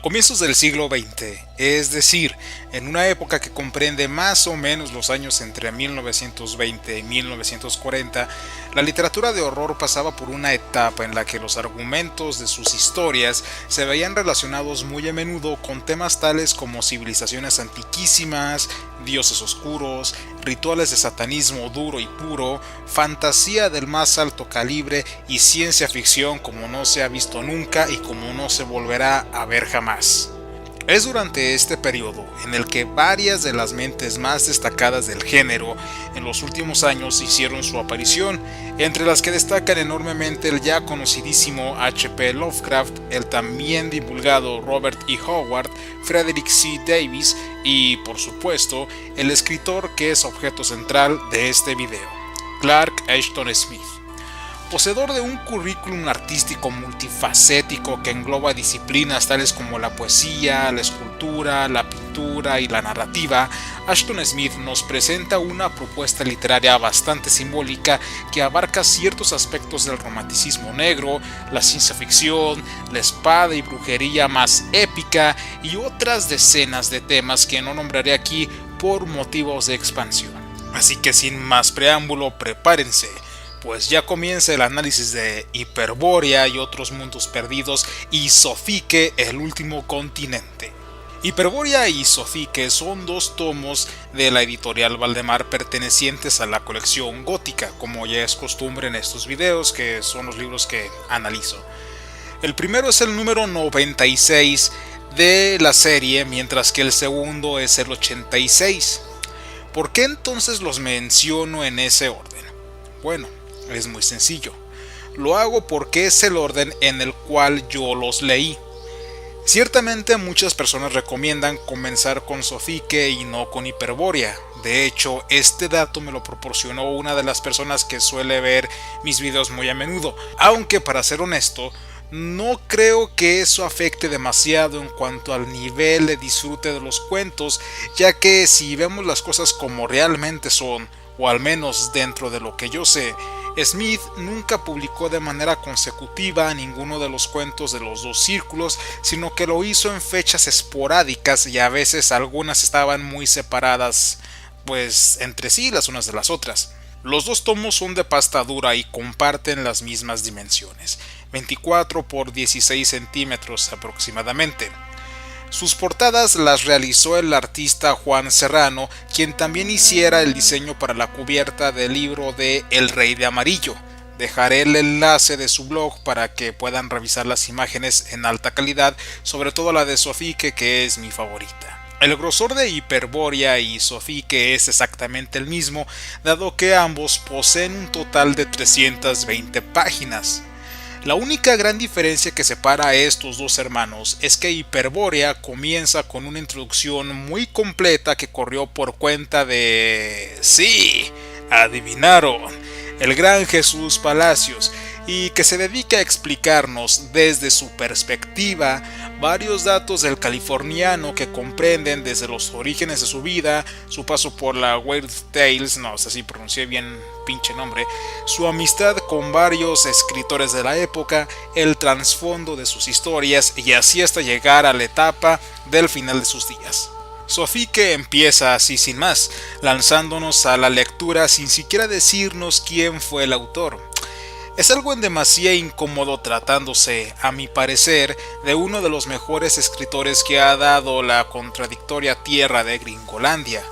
Comienzos del siglo XX, es decir, en una época que comprende más o menos los años entre 1920 y 1940, la literatura de horror pasaba por una etapa en la que los argumentos de sus historias se veían relacionados muy a menudo con temas tales como civilizaciones antiquísimas, dioses oscuros, rituales de satanismo duro y puro, fantasía del más alto calibre y ciencia ficción como no se ha visto nunca y como no se volverá a ver jamás. Es durante este periodo en el que varias de las mentes más destacadas del género en los últimos años hicieron su aparición, entre las que destacan enormemente el ya conocidísimo H.P. Lovecraft, el también divulgado Robert E. Howard, Frederick C. Davis y, por supuesto, el escritor que es objeto central de este video, Clark Ashton Smith. Poseedor de un currículum artístico multifacético que engloba disciplinas tales como la poesía, la escultura, la pintura y la narrativa, Ashton Smith nos presenta una propuesta literaria bastante simbólica que abarca ciertos aspectos del romanticismo negro, la ciencia ficción, la espada y brujería más épica y otras decenas de temas que no nombraré aquí por motivos de expansión. Así que sin más preámbulo, prepárense, pues ya comienza el análisis de Hyperborea y otros mundos perdidos y Sofique, el último continente. Hyperborea y Sofique son dos tomos de la editorial Valdemar pertenecientes a la colección gótica, como ya es costumbre en estos videos, que son los libros que analizo. El primero es el número 96 de la serie, mientras que el segundo es el 86. ¿Por qué entonces los menciono en ese orden? Bueno, es muy sencillo. Lo hago porque es el orden en el cual yo los leí. Ciertamente muchas personas recomiendan comenzar con Sofique y no con Hyperborea. De hecho, este dato me lo proporcionó una de las personas que suele ver mis videos muy a menudo. Aunque, para ser honesto, no creo que eso afecte demasiado en cuanto al nivel de disfrute de los cuentos, ya que si vemos las cosas como realmente son, o al menos dentro de lo que yo sé, Smith nunca publicó de manera consecutiva ninguno de los cuentos de los dos círculos, sino que lo hizo en fechas esporádicas y a veces algunas estaban muy separadas, pues entre sí las unas de las otras. Los dos tomos son de pasta dura y comparten las mismas dimensiones, 24 por 16 centímetros aproximadamente. Sus portadas las realizó el artista Juan Serrano, quien también hiciera el diseño para la cubierta del libro de El Rey de Amarillo. Dejaré el enlace de su blog para que puedan revisar las imágenes en alta calidad, sobre todo la de Sofique, que es mi favorita. El grosor de Hyperborea y Sofique es exactamente el mismo, dado que ambos poseen un total de 320 páginas. La única gran diferencia que separa a estos dos hermanos es que Hyperborea comienza con una introducción muy completa que corrió por cuenta de... sí, adivinaron, el gran Jesús Palacios, y que se dedica a explicarnos desde su perspectiva varios datos del californiano que comprenden desde los orígenes de su vida, su paso por la Weird Tales, no sé si pronuncié bien pinche nombre, su amistad con varios escritores de la época, el trasfondo de sus historias y así hasta llegar a la etapa del final de sus días. Sofique empieza así sin más, lanzándonos a la lectura sin siquiera decirnos quién fue el autor. Es algo en demasía incómodo tratándose, a mi parecer, de uno de los mejores escritores que ha dado la contradictoria tierra de Gringolandia.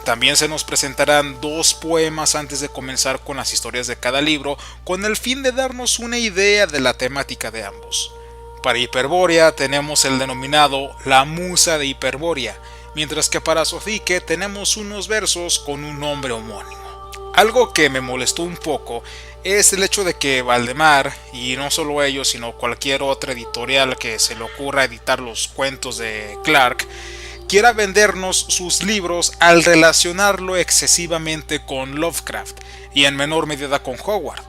También se nos presentarán dos poemas antes de comenzar con las historias de cada libro, con el fin de darnos una idea de la temática de ambos. Para Hyperborea tenemos el denominado La Musa de Hyperborea, mientras que para Sofique tenemos unos versos con un nombre homónimo. Algo que me molestó un poco es el hecho de que Valdemar, y no solo ellos sino cualquier otra editorial que se le ocurra editar los cuentos de Clark, quiera vendernos sus libros al relacionarlo excesivamente con Lovecraft y en menor medida con Howard.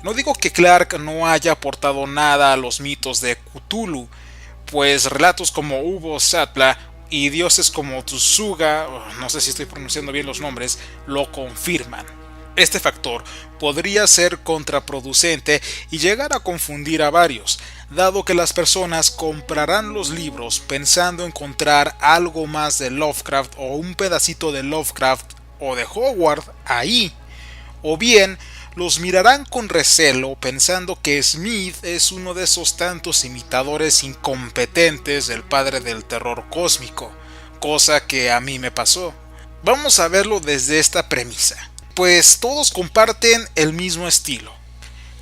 No digo que Clark no haya aportado nada a los mitos de Cthulhu, pues relatos como Ubo Zatla y dioses como Tsuga, no sé si estoy pronunciando bien los nombres, lo confirman. Este factor podría ser contraproducente y llegar a confundir a varios, dado que las personas comprarán los libros pensando encontrar algo más de Lovecraft o un pedacito de Lovecraft o de Howard ahí, o bien los mirarán con recelo pensando que Smith es uno de esos tantos imitadores incompetentes del padre del terror cósmico, cosa que a mí me pasó. Vamos a verlo desde esta premisa, pues todos comparten el mismo estilo.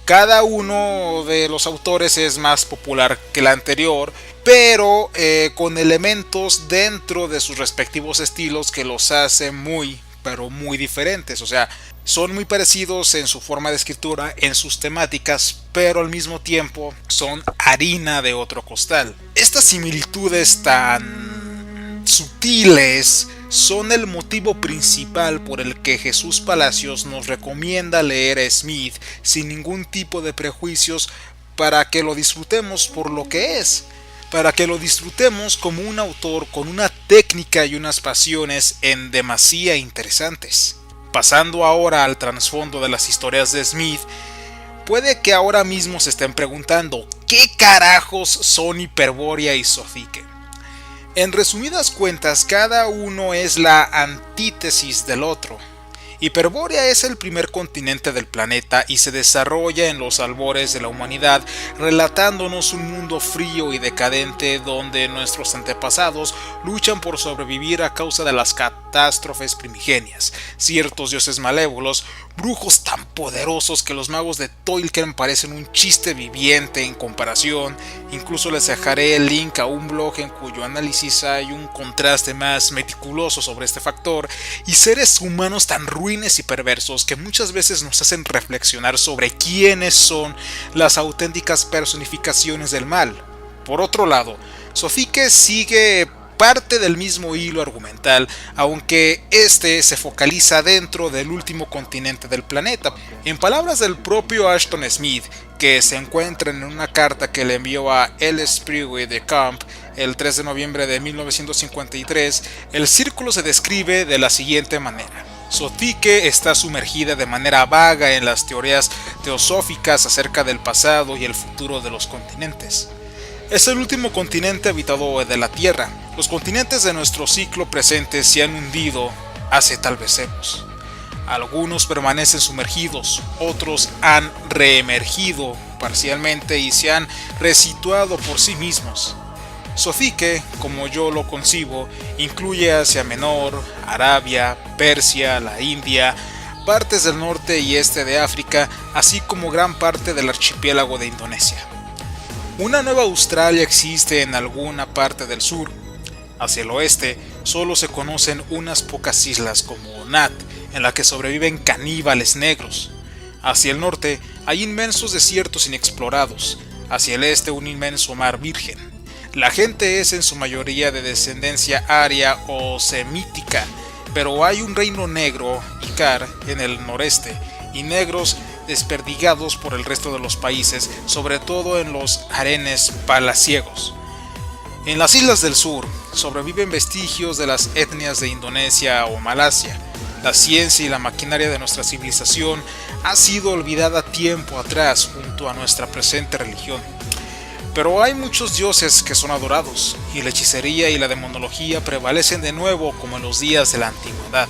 Cada uno de los autores es más popular que el anterior, pero con elementos dentro de sus respectivos estilos que los hace muy, pero muy diferentes. O sea, son muy parecidos en su forma de escritura, en sus temáticas, pero al mismo tiempo son harina de otro costal. Estas similitudes tan sutiles son el motivo principal por el que Jesús Palacios nos recomienda leer a Smith sin ningún tipo de prejuicios para que lo disfrutemos por lo que es, para que lo disfrutemos como un autor con una técnica y unas pasiones en demasía interesantes. Pasando ahora al trasfondo de las historias de Smith, puede que ahora mismo se estén preguntando ¿qué carajos son Hiperbórea y Sofique? En resumidas cuentas, cada uno es la antítesis del otro. Hiperbórea es el primer continente del planeta y se desarrolla en los albores de la humanidad, relatándonos un mundo frío y decadente donde nuestros antepasados luchan por sobrevivir a causa de las catástrofes primigenias. Ciertos dioses malévolos, brujos tan poderosos que los magos de Tolkien parecen un chiste viviente en comparación. Incluso les dejaré el link a un blog en cuyo análisis hay un contraste más meticuloso sobre este factor, y seres humanos tan ruines y perversos que muchas veces nos hacen reflexionar sobre quiénes son las auténticas personificaciones del mal. Por otro lado, Sofique sigue parte del mismo hilo argumental, aunque este se focaliza dentro del último continente del planeta. En palabras del propio Ashton Smith, que se encuentra en una carta que le envió a L. Sprigge de Camp el 3 de noviembre de 1953, el círculo se describe de la siguiente manera. Sofique está sumergida de manera vaga en las teorías teosóficas acerca del pasado y el futuro de los continentes. Es el último continente habitado de la Tierra. Los continentes de nuestro ciclo presente se han hundido hace tal vez siglos. Algunos permanecen sumergidos, otros han reemergido parcialmente y se han resituado por sí mismos. Sofique, como yo lo concibo, incluye Asia Menor, Arabia, Persia, la India, partes del norte y este de África, así como gran parte del archipiélago de Indonesia. Una nueva Australia existe en alguna parte del sur. Hacia el oeste solo se conocen unas pocas islas como Nat, en la que sobreviven caníbales negros. Hacia el norte hay inmensos desiertos inexplorados, hacia el este un inmenso mar virgen. La gente es en su mayoría de descendencia aria o semítica, pero hay un reino negro, Icar, en el noreste, y negros desperdigados por el resto de los países, sobre todo en los harenes palaciegos. En las islas del sur sobreviven vestigios de las etnias de Indonesia o Malasia. La ciencia y la maquinaria de nuestra civilización ha sido olvidada tiempo atrás junto a nuestra presente religión. Pero hay muchos dioses que son adorados, y la hechicería y la demonología prevalecen de nuevo como en los días de la antigüedad.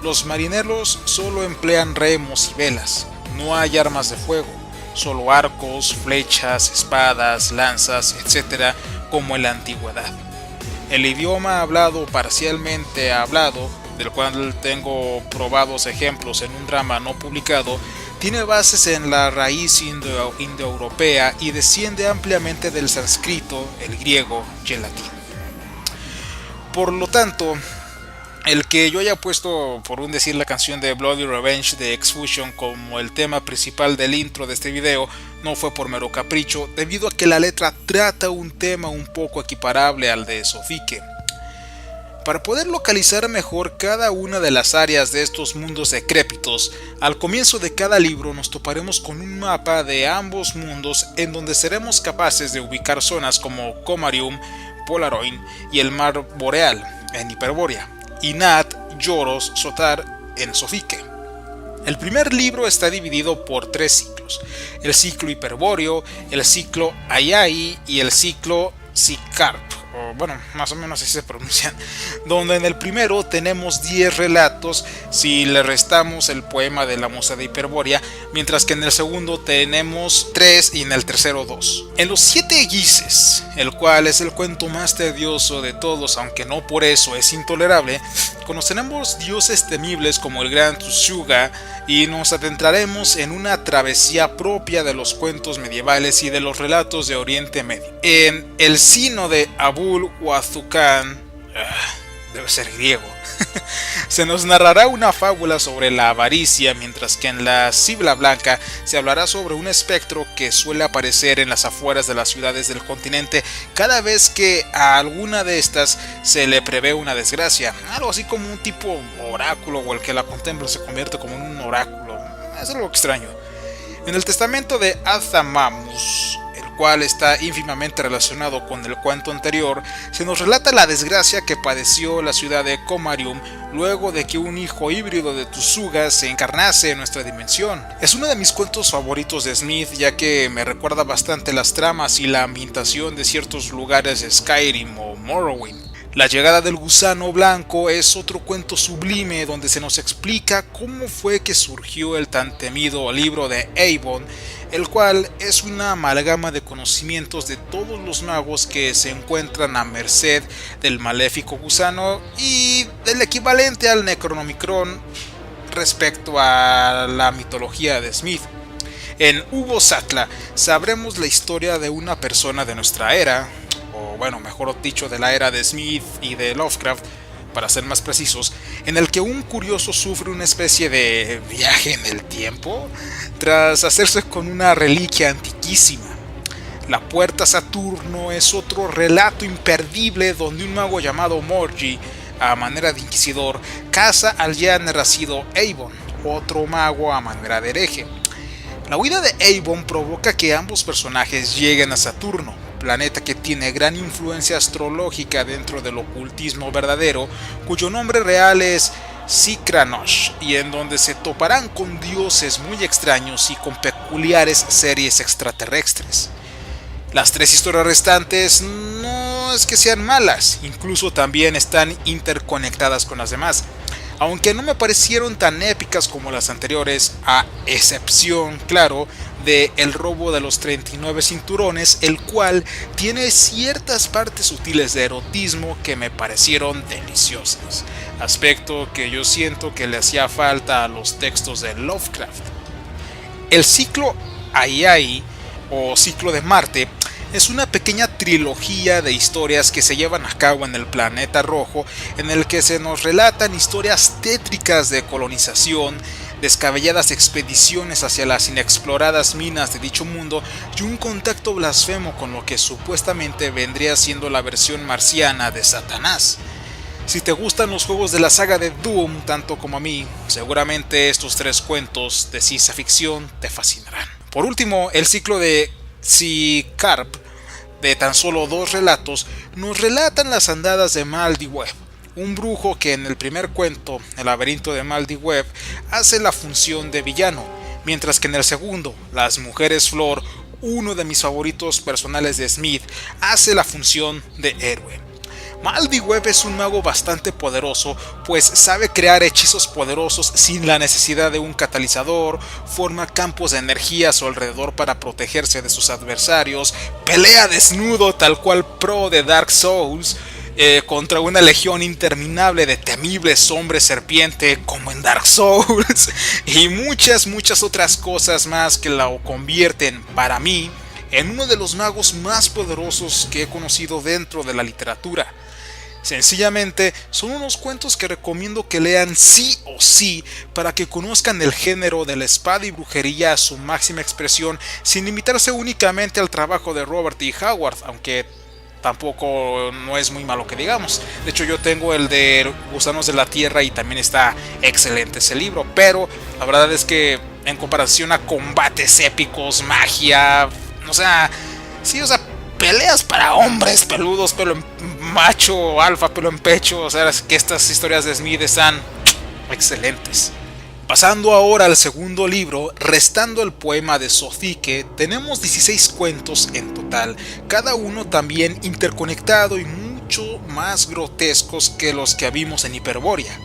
Los marineros solo emplean remos y velas, no hay armas de fuego, solo arcos, flechas, espadas, lanzas, etc., como en la antigüedad. El idioma hablado, parcialmente hablado, del cual tengo probados ejemplos en un drama no publicado, tiene bases en la raíz indoeuropea y desciende ampliamente del sánscrito, el griego y el latín. Por lo tanto, el que yo haya puesto, por un decir, la canción de Bloody Revenge de X-Fusion como el tema principal del intro de este video no fue por mero capricho, debido a que la letra trata un tema un poco equiparable al de Sofique. Para poder localizar mejor cada una de las áreas de estos mundos decrépitos, al comienzo de cada libro nos toparemos con un mapa de ambos mundos en donde seremos capaces de ubicar zonas como Comarium, Polaroin y el Mar Boreal en Hiperbórea, y Nat, Lloros, Sotar en Sofique. El primer libro está dividido por 3 ciclos: el ciclo hiperbóreo, el ciclo Ayai y el ciclo Sicarp, o bueno, más o menos así se pronuncian, donde en el primero tenemos 10 relatos si le restamos el poema de la musa de Hiperbórea, mientras que en el segundo tenemos 3 y en el tercero 2. En los 7 Gises, el cual es el cuento más tedioso de todos, aunque no por eso es intolerable, conoceremos dioses temibles como el gran Tsuga y nos adentraremos en una travesía propia de los cuentos medievales y de los relatos de Oriente Medio. En el Sino de Abul Wazukán, debe ser griego, se nos narrará una fábula sobre la avaricia, mientras que en la Cibla Blanca se hablará sobre un espectro que suele aparecer en las afueras de las ciudades del continente cada vez que a alguna de estas se le prevé una desgracia, algo así como un tipo oráculo, o el que la contempla se convierte como en un oráculo. Es algo extraño. En el testamento de Athamamus, cual está ínfimamente relacionado con el cuento anterior, se nos relata la desgracia que padeció la ciudad de Comarium luego de que un hijo híbrido de Tsuga se encarnase en nuestra dimensión. Es uno de mis cuentos favoritos de Smith, ya que me recuerda bastante las tramas y la ambientación de ciertos lugares de Skyrim o Morrowind. La llegada del gusano blanco es otro cuento sublime donde se nos explica cómo fue que surgió el tan temido libro de Eibon, el cual es una amalgama de conocimientos de todos los magos que se encuentran a merced del maléfico gusano y del equivalente al Necronomicron respecto a la mitología de Smith. En Hugo Satla sabremos la historia de una persona de nuestra era, o bueno, mejor dicho, de la era de Smith y de Lovecraft, para ser más precisos, en el que un curioso sufre una especie de viaje en el tiempo tras hacerse con una reliquia antiquísima. La Puerta Saturno es otro relato imperdible donde un mago llamado Morgi, a manera de inquisidor, caza al ya nacido Eibon, otro mago a manera de hereje. La huida de Eibon provoca que ambos personajes lleguen a Saturno, planeta que tiene gran influencia astrológica dentro del ocultismo verdadero, cuyo nombre real es Sikranosh, y en donde se toparán con dioses muy extraños y con peculiares series extraterrestres. Las 3 historias restantes no es que sean malas, incluso también están interconectadas con las demás, aunque no me parecieron tan épicas como las anteriores, a excepción, claro, de El robo de los 39 cinturones, el cual tiene ciertas partes sutiles de erotismo que me parecieron deliciosas, aspecto que yo siento que le hacía falta a los textos de Lovecraft. El ciclo Ayai, o ciclo de Marte, es una pequeña trilogía de historias que se llevan a cabo en el planeta rojo, en el que se nos relatan historias tétricas de colonización, descabelladas expediciones hacia las inexploradas minas de dicho mundo y un contacto blasfemo con lo que supuestamente vendría siendo la versión marciana de Satanás. Si te gustan los juegos de la saga de Doom tanto como a mí, seguramente estos 3 cuentos de ciencia ficción te fascinarán. Por último, el ciclo de Sicarp, de tan solo 2 relatos, nos relatan las andadas de Maldyweb, un brujo que en el primer cuento, El laberinto de Maldyweb, hace la función de villano, mientras que en el segundo, Las mujeres flor, uno de mis favoritos personales de Smith, hace la función de héroe. Maldyweb es un mago bastante poderoso, pues sabe crear hechizos poderosos sin la necesidad de un catalizador, forma campos de energía a su alrededor para protegerse de sus adversarios, pelea desnudo tal cual pro de Dark Souls, contra una legión interminable de temibles hombres serpiente como en Dark Souls, y muchas otras cosas más que la convierten, para mí, en uno de los magos más poderosos que he conocido dentro de la literatura. Sencillamente son unos cuentos que recomiendo que lean sí o sí para que conozcan el género de la espada y brujería a su máxima expresión, sin limitarse únicamente al trabajo de Robert E. Howard, aunque tampoco no es muy malo que digamos. De hecho, yo tengo el de Gusanos de la Tierra y también está excelente ese libro, pero la verdad es que en comparación a combates épicos, magia, peleas para hombres peludos, pelo en macho, alfa, pelo en pecho, que estas historias de Smith están excelentes. Pasando ahora al segundo libro, restando el poema de Sofique, tenemos 16 cuentos en total, cada uno también interconectado y mucho más grotescos que los que vimos en Hiperbórea.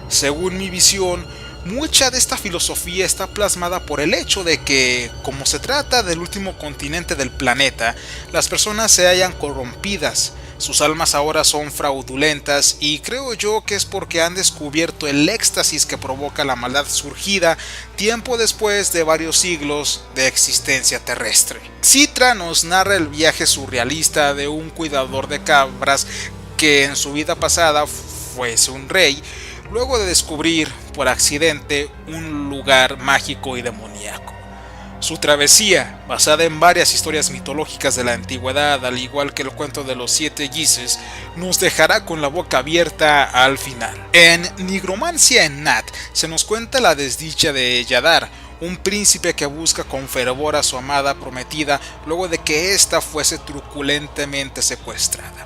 Según mi visión, mucha de esta filosofía está plasmada por el hecho de que, como se trata del último continente del planeta, las personas se hallan corrompidas. Sus almas ahora son fraudulentas y creo yo que es porque han descubierto el éxtasis que provoca la maldad surgida tiempo después de varios siglos de existencia terrestre. Citra nos narra el viaje surrealista de un cuidador de cabras que en su vida pasada fuese un rey, luego de descubrir por accidente un lugar mágico y demoníaco. Su travesía, basada en varias historias mitológicas de la antigüedad, al igual que el cuento de los 7 Gises, nos dejará con la boca abierta al final. En Nigromancia en Nat se nos cuenta la desdicha de Yadar, un príncipe que busca con fervor a su amada prometida luego de que ésta fuese truculentemente secuestrada.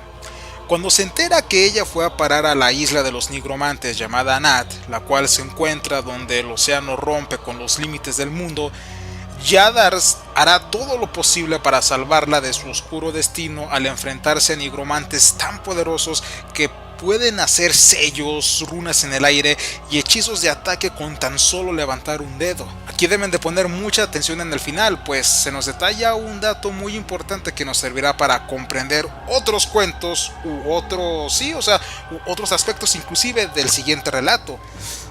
Cuando se entera que ella fue a parar a la isla de los nigromantes llamada Nat, la cual se encuentra donde el océano rompe con los límites del mundo, Yadar hará todo lo posible para salvarla de su oscuro destino al enfrentarse a nigromantes tan poderosos que pueden hacer sellos, runas en el aire y hechizos de ataque con tan solo levantar un dedo. Aquí deben de poner mucha atención en el final, pues se nos detalla un dato muy importante que nos servirá para comprender otros cuentos u otros aspectos inclusive del siguiente relato.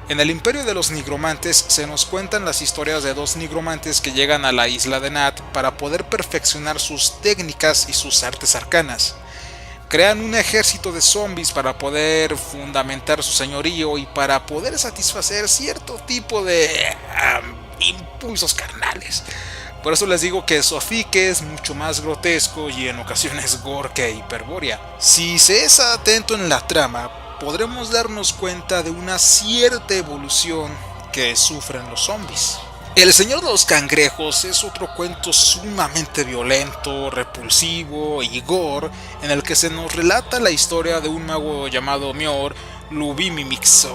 En el Imperio de los Nigromantes se nos cuentan las historias de 2 nigromantes que llegan a la isla de Nat para poder perfeccionar sus técnicas y sus artes arcanas. Crean un ejército de zombies para poder fundamentar su señorío y para poder satisfacer cierto tipo de impulsos carnales. Por eso les digo que Sofique es mucho más grotesco y en ocasiones gore que Hiperbórea. Si se es atento en la trama, podremos darnos cuenta de una cierta evolución que sufren los zombies. El Señor de los Cangrejos es otro cuento sumamente violento, repulsivo y gore, en el que se nos relata la historia de un mago llamado Mior, Lubimimix,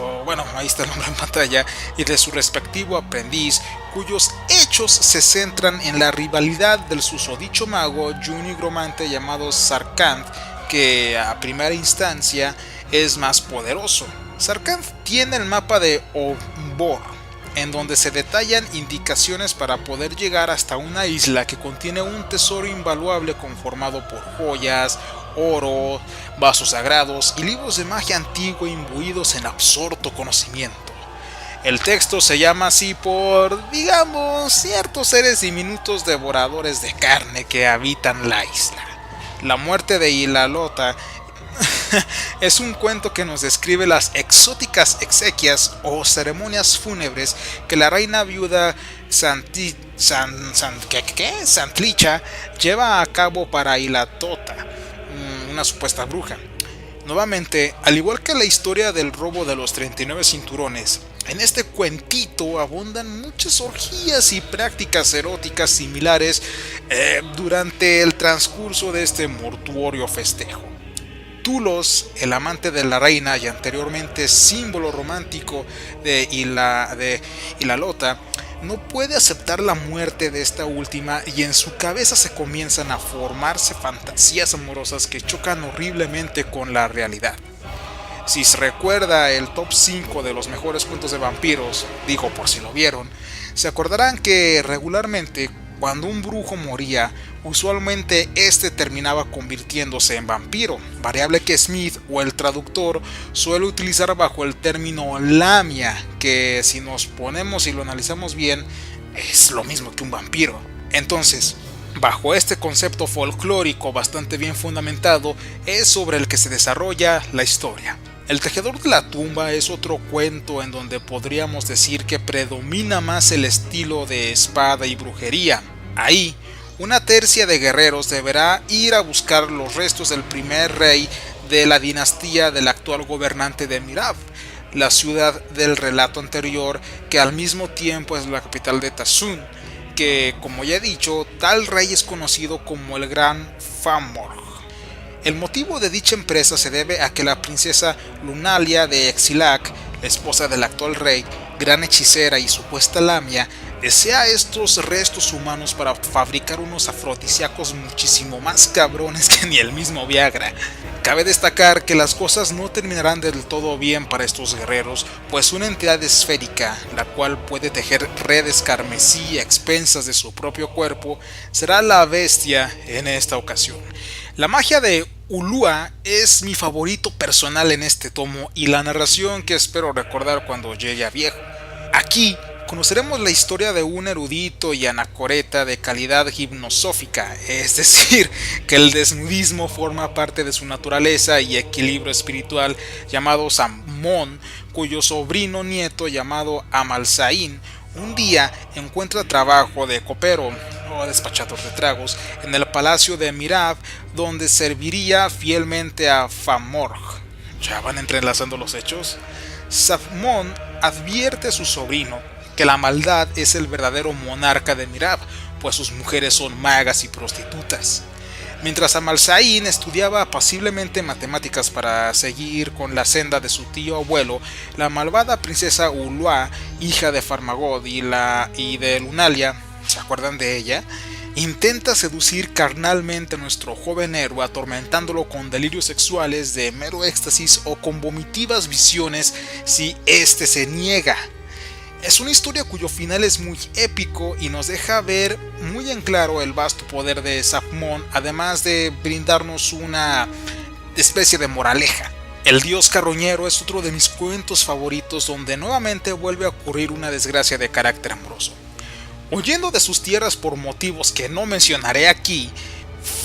ahí está el nombre en pantalla, y de su respectivo aprendiz, cuyos hechos se centran en la rivalidad del susodicho mago y un nigromante llamado Sarkant, que a primera instancia es más poderoso. Sarkant tiene el mapa de Ombor, en donde se detallan indicaciones para poder llegar hasta una isla que contiene un tesoro invaluable conformado por joyas, oro, vasos sagrados y libros de magia antigua imbuidos en absorto conocimiento. El texto se llama así por, digamos, ciertos seres diminutos devoradores de carne que habitan la isla. La muerte de Ilalota es un cuento que nos describe las exóticas exequias o ceremonias fúnebres que la reina viuda Santlicha lleva a cabo para Ilatota, una supuesta bruja. Nuevamente, al igual que la historia del robo de los 39 cinturones, en este cuentito abundan muchas orgías y prácticas eróticas similares durante el transcurso de este mortuorio festejo. Tulos, el amante de la reina y anteriormente símbolo romántico de Ilalota, no puede aceptar la muerte de esta última y en su cabeza se comienzan a formarse fantasías amorosas que chocan horriblemente con la realidad. Si se recuerda el top 5 de los mejores cuentos de vampiros, digo por si lo vieron, se acordarán que regularmente cuando un brujo moría, usualmente este terminaba convirtiéndose en vampiro, variable que Smith o el traductor suele utilizar bajo el término lamia, que si nos ponemos y lo analizamos bien, es lo mismo que un vampiro. Entonces, bajo este concepto folclórico bastante bien fundamentado, es sobre el que se desarrolla la historia. El tejedor de la tumba es otro cuento en donde podríamos decir que predomina más el estilo de espada y brujería. Ahí, una tercia de guerreros deberá ir a buscar los restos del primer rey de la dinastía del actual gobernante de Mirab, la ciudad del relato anterior, que al mismo tiempo es la capital de Tazun, que, como ya he dicho, tal rey es conocido como el Gran Famorg. El motivo de dicha empresa se debe a que la princesa Lunalia de Exilac, esposa del actual rey, gran hechicera y supuesta Lamia, desea estos restos humanos para fabricar unos afrodisíacos muchísimo más cabrones que ni el mismo Viagra. Cabe destacar que las cosas no terminarán del todo bien para estos guerreros, pues una entidad esférica, la cual puede tejer redes carmesí a expensas de su propio cuerpo, será la bestia en esta ocasión. La magia de Ulua es mi favorito personal en este tomo y la narración que espero recordar cuando llegue a viejo. Aquí conoceremos la historia de un erudito y anacoreta de calidad hipnosófica, es decir, que el desnudismo forma parte de su naturaleza y equilibrio espiritual, llamado Samón, cuyo sobrino nieto llamado Amalsaín un día encuentra trabajo de copero o despachador de tragos en el palacio de Mirab, donde serviría fielmente a Famorg. ¿Ya van entrelazando los hechos? Samón advierte a su sobrino que la maldad es el verdadero monarca de Mirab, pues sus mujeres son magas y prostitutas. Mientras Amalsaín estudiaba apaciblemente matemáticas para seguir con la senda de su tío abuelo, la malvada princesa Ulua, hija de Farmagod y de Lunalia, ¿se acuerdan de ella?, intenta seducir carnalmente a nuestro joven héroe, atormentándolo con delirios sexuales de mero éxtasis o con vomitivas visiones si éste se niega. Es una historia cuyo final es muy épico y nos deja ver muy en claro el vasto poder de Samón, además de brindarnos una especie de moraleja. El dios carroñero es otro de mis cuentos favoritos, donde nuevamente vuelve a ocurrir una desgracia de carácter amoroso. Huyendo de sus tierras por motivos que no mencionaré aquí,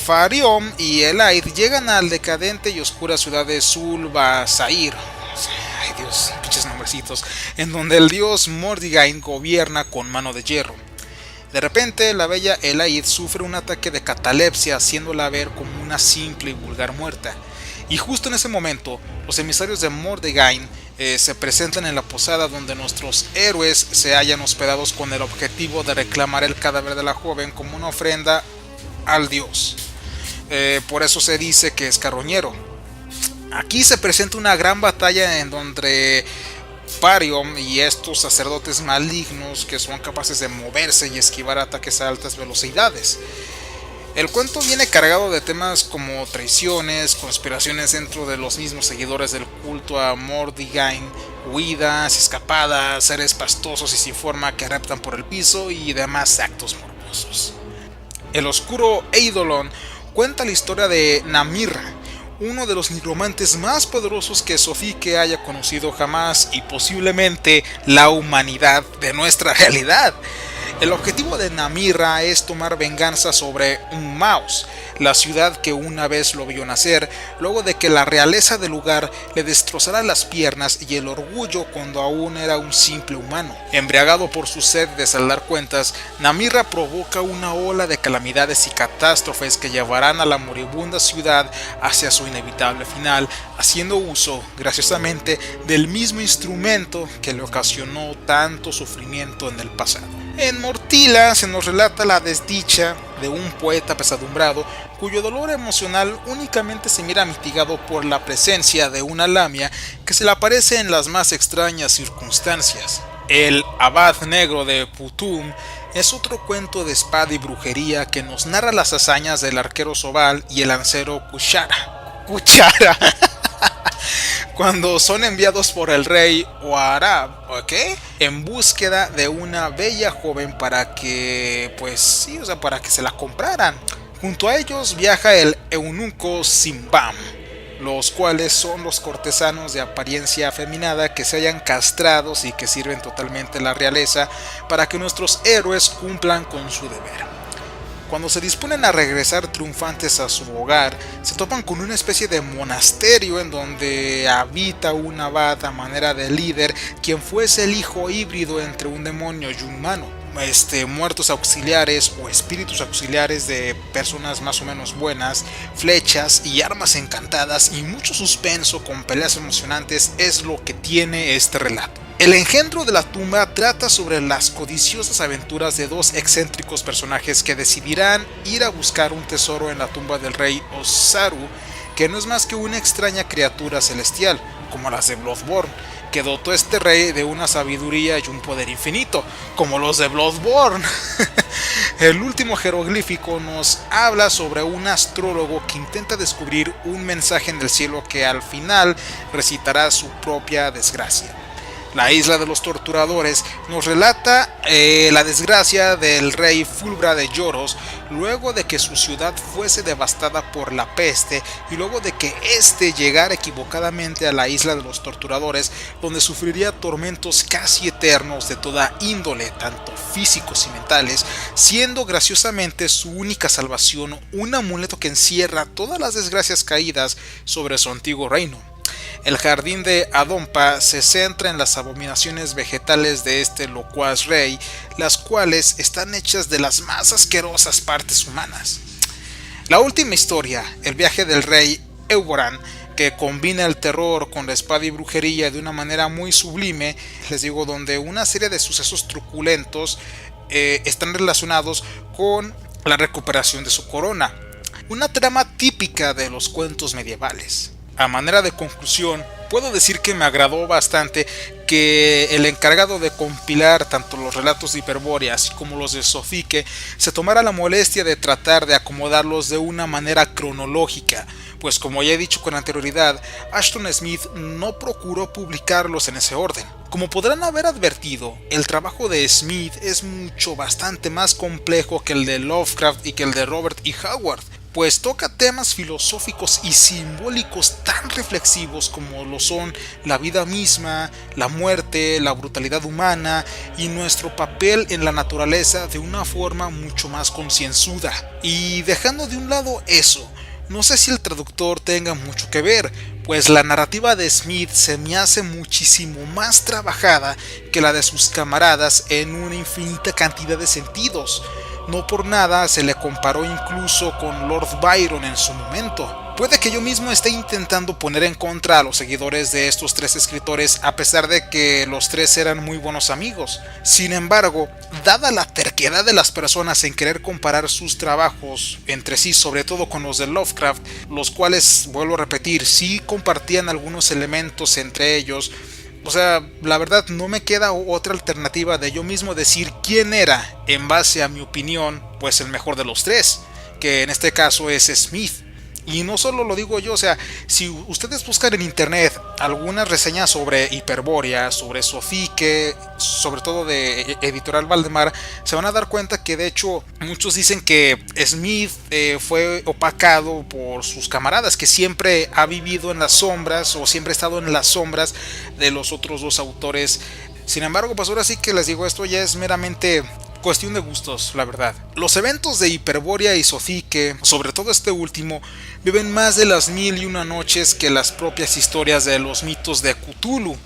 Farión y Elaid llegan al decadente y oscura ciudad de Sul-Basair. Ay Dios, pinches nombrecitos, en donde el dios Mordigain gobierna con mano de hierro. De repente, la bella Elaid sufre un ataque de catalepsia, haciéndola ver como una simple y vulgar muerta. Y justo en ese momento, los emisarios de Mordigain se presentan en la posada donde nuestros héroes se hallan hospedados con el objetivo de reclamar el cadáver de la joven como una ofrenda al dios. Por eso se dice que es carroñero. Aquí se presenta una gran batalla en donde Farión y estos sacerdotes malignos que son capaces de moverse y esquivar ataques a altas velocidades. El cuento viene cargado de temas como traiciones, conspiraciones dentro de los mismos seguidores del culto a Mordigain, huidas, escapadas, seres pastosos y sin forma que reptan por el piso y demás actos morbosos. El oscuro Eidolon cuenta la historia de Namirra, uno de los nigromantes más poderosos que Sofique haya conocido jamás y posiblemente la humanidad de nuestra realidad. El objetivo de Namirra es tomar venganza sobre Ummaus, la ciudad que una vez lo vio nacer, luego de que la realeza del lugar le destrozara las piernas y el orgullo cuando aún era un simple humano. Embriagado por su sed de saldar cuentas, Namirra provoca una ola de calamidades y catástrofes que llevarán a la moribunda ciudad hacia su inevitable final, haciendo uso, graciosamente, del mismo instrumento que le ocasionó tanto sufrimiento en el pasado. En Mortila se nos relata la desdicha de un poeta pesadumbrado cuyo dolor emocional únicamente se mira mitigado por la presencia de una lamia que se le aparece en las más extrañas circunstancias. El Abad Negro de Putum es otro cuento de espada y brujería que nos narra las hazañas del arquero Sobal y el lancero Kuchara cuando son enviados por el rey Oarab, en búsqueda de una bella joven para que, para que se la compraran. Junto a ellos viaja el eunuco Simbam, los cuales son los cortesanos de apariencia afeminada que se hallan castrados y que sirven totalmente a la realeza para que nuestros héroes cumplan con su deber. Cuando se disponen a regresar triunfantes a su hogar, se topan con una especie de monasterio en donde habita un abad a manera de líder, quien fuese el hijo híbrido entre un demonio y un humano. Muertos auxiliares o espíritus auxiliares de personas más o menos buenas, flechas y armas encantadas y mucho suspenso con peleas emocionantes es lo que tiene este relato. El engendro de la tumba trata sobre las codiciosas aventuras de dos excéntricos personajes que decidirán ir a buscar un tesoro en la tumba del rey Osaru, que no es más que una extraña criatura celestial, como las de Bloodborne, que dotó a este rey de una sabiduría y un poder infinito, como los de Bloodborne. El último jeroglífico nos habla sobre un astrólogo que intenta descubrir un mensaje en el cielo que al final recitará su propia desgracia. La isla de los torturadores nos relata la desgracia del rey Fulbra de Lloros luego de que su ciudad fuese devastada por la peste y luego de que éste llegara equivocadamente a la isla de los torturadores, donde sufriría tormentos casi eternos de toda índole, tanto físicos y mentales, siendo graciosamente su única salvación un amuleto que encierra todas las desgracias caídas sobre su antiguo reino. El jardín de Adompa se centra en las abominaciones vegetales de este locuaz rey, las cuales están hechas de las más asquerosas partes humanas. La última historia, el viaje del rey Euboran, que combina el terror con la espada y brujería de una manera muy sublime, les digo, donde una serie de sucesos truculentos están relacionados con la recuperación de su corona. Una trama típica de los cuentos medievales. A manera de conclusión, puedo decir que me agradó bastante que el encargado de compilar tanto los relatos de Hyperborea así como los de Sofique se tomara la molestia de tratar de acomodarlos de una manera cronológica, pues como ya he dicho con anterioridad, Ashton Smith no procuró publicarlos en ese orden. Como podrán haber advertido, el trabajo de Smith es bastante más complejo que el de Lovecraft y que el de Robert E. Howard, pues toca temas filosóficos y simbólicos tan reflexivos como lo son la vida misma, la muerte, la brutalidad humana y nuestro papel en la naturaleza de una forma mucho más concienzuda. Y dejando de un lado eso, no sé si el traductor tenga mucho que ver, pues la narrativa de Smith se me hace muchísimo más trabajada que la de sus camaradas en una infinita cantidad de sentidos. No por nada se le comparó incluso con Lord Byron en su momento. Puede que yo mismo esté intentando poner en contra a los seguidores de estos tres escritores a pesar de que los tres eran muy buenos amigos. Sin embargo, dada la terquedad de las personas en querer comparar sus trabajos entre sí, sobre todo con los de Lovecraft, los cuales, vuelvo a repetir, sí compartían algunos elementos entre ellos, o sea, la verdad no me queda otra alternativa de yo mismo decir quién era, en base a mi opinión, pues el mejor de los tres, que en este caso es Smith. Y no solo lo digo yo, o sea, si ustedes buscan en internet algunas reseñas sobre Hyperborea, sobre Sofique, sobre todo de Editorial Valdemar, se van a dar cuenta que de hecho muchos dicen que Smith fue opacado por sus camaradas, que siempre ha vivido en las sombras o siempre ha estado en las sombras de los otros dos autores. Sin embargo, pues ahora sí que les digo, esto ya es meramente cuestión de gustos, la verdad. Los eventos de Hyperborea y Sofique, sobre todo este último, viven más de las 1001 noches que las propias historias de los mitos de Cthulhu,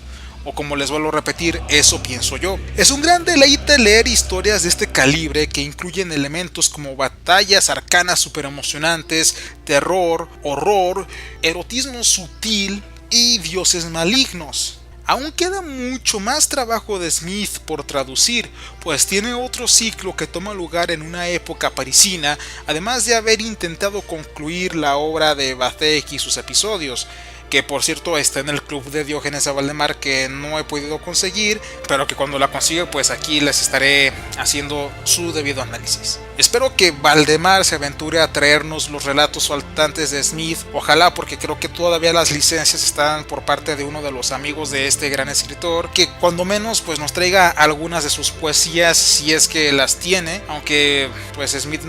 o como les vuelvo a repetir, eso pienso yo. Es un gran deleite leer historias de este calibre que incluyen elementos como batallas arcanas super emocionantes, terror, horror, erotismo sutil y dioses malignos. Aún queda mucho más trabajo de Smith por traducir, pues tiene otro ciclo que toma lugar en una época parisina, además de haber intentado concluir la obra de Vathek y sus episodios, que por cierto está en el club de Diógenes de Valdemar, que no he podido conseguir, pero que cuando la consiga pues aquí les estaré haciendo su debido análisis. Espero que Valdemar se aventure a traernos los relatos faltantes de Smith, ojalá, porque creo que todavía las licencias están por parte de uno de los amigos de este gran escritor, que cuando menos pues nos traiga algunas de sus poesías si es que las tiene, aunque pues Smith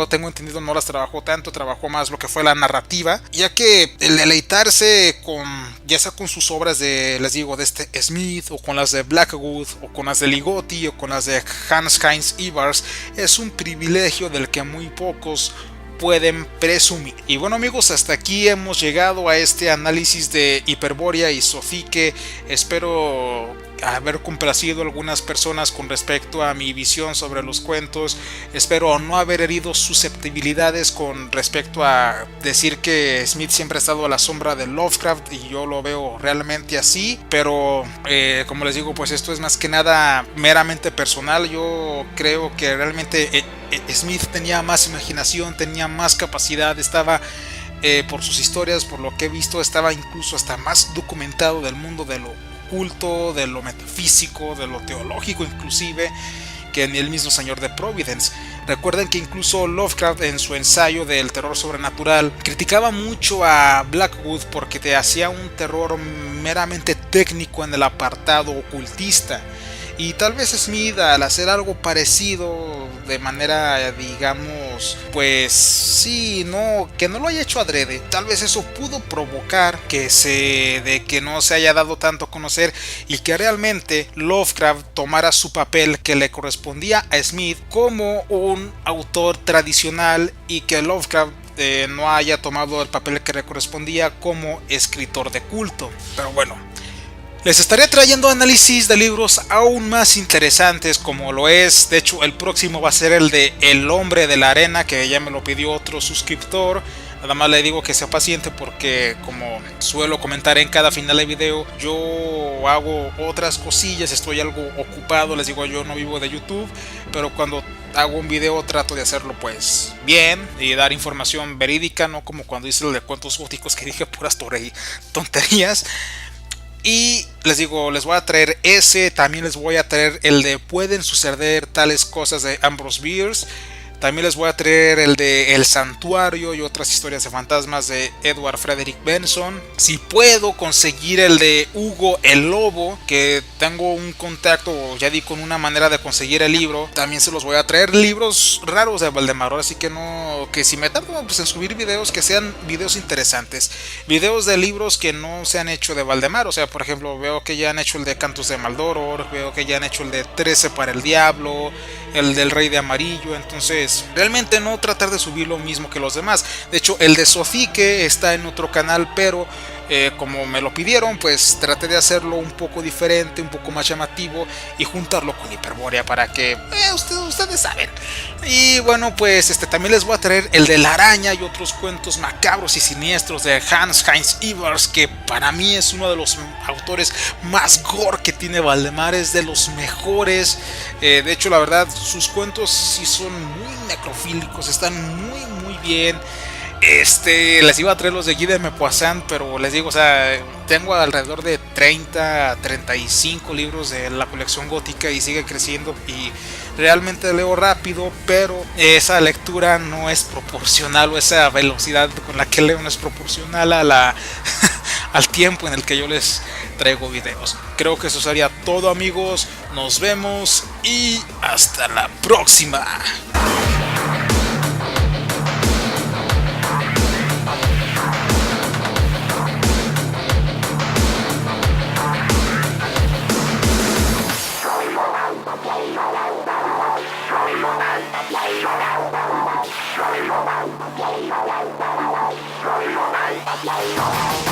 tengo entendido no las trabajó tanto, trabajó más lo que fue la narrativa, ya que el deleitarse ya sea con sus obras de, les digo, de este Smith, o con las de Blackwood, o con las de Ligotti, o con las de Hans Heinz Ivars, es un privilegio del que muy pocos pueden presumir. Y bueno amigos, hasta aquí hemos llegado a este análisis de Hyperborea y Sofique. Espero haber complacido a algunas personas con respecto a mi visión sobre los cuentos. Espero no haber herido susceptibilidades con respecto a decir que Smith siempre ha estado a la sombra de Lovecraft, y yo lo veo realmente así, pero como les digo, pues esto es más que nada meramente personal. Yo creo que realmente Smith tenía más imaginación, tenía más capacidad, estaba por sus historias, por lo que he visto, estaba incluso hasta más documentado del mundo de lo oculto, de lo metafísico, de lo teológico inclusive, que ni el mismo señor de Providence. Recuerden que incluso Lovecraft, en su ensayo del terror sobrenatural, criticaba mucho a Blackwood porque te hacía un terror meramente técnico en el apartado ocultista. Y tal vez Smith, al hacer algo parecido de manera, digamos, pues sí, no, que no lo haya hecho adrede, tal vez eso pudo provocar de que no se haya dado tanto a conocer y que realmente Lovecraft tomara su papel que le correspondía a Smith como un autor tradicional, y que Lovecraft no haya tomado el papel que le correspondía como escritor de culto. Pero bueno, les estaré trayendo análisis de libros aún más interesantes, como lo es, de hecho el próximo va a ser el de El Hombre de la Arena, que ya me lo pidió otro suscriptor. Nada más le digo que sea paciente porque, como suelo comentar en cada final de video, yo hago otras cosillas, estoy algo ocupado. Les digo, yo no vivo de YouTube, pero cuando hago un video trato de hacerlo pues bien y dar información verídica, no como cuando hice el de cuentos góticos que dije puras tonterías. Y les digo, les voy a traer ese, también les voy a traer el de Pueden suceder tales cosas de Ambrose Bierce. También les voy a traer el de El Santuario y otras historias de fantasmas de Edward Frederick Benson. Si puedo conseguir el de Hugo el Lobo, que tengo un contacto, ya di, con una manera de conseguir el libro, también se los voy a traer. Libros raros de Valdemar, así que no, que si me tardo pues en subir videos, que sean videos interesantes, videos de libros que no se han hecho de Valdemar. O sea, por ejemplo, veo que ya han hecho el de Cantos de Maldoror, veo que ya han hecho el de 13 para el Diablo, el del Rey de Amarillo. Entonces realmente no tratar de subir lo mismo que los demás. De hecho, el de Sofique está en otro canal, pero como me lo pidieron, pues traté de hacerlo un poco diferente, un poco más llamativo, y juntarlo con Hiperbórea para que ustedes saben. Y bueno, pues también les voy a traer el de La Araña y otros cuentos macabros y siniestros de Hans Heinz Evers, que para mí es uno de los autores más gore que tiene Valdemar, es de los mejores. De hecho, la verdad, sus cuentos sí son muy necrofílicos, están muy bien. Les iba a traer los de Guy de Maupassant, pero les digo, o sea, tengo alrededor de 35 libros de la colección gótica y sigue creciendo, y realmente leo rápido, pero esa lectura no es proporcional, o esa velocidad con la que leo no es proporcional a la al tiempo en el que yo les traigo videos. Creo que eso sería todo, amigos. Nos vemos y hasta la próxima. Bye.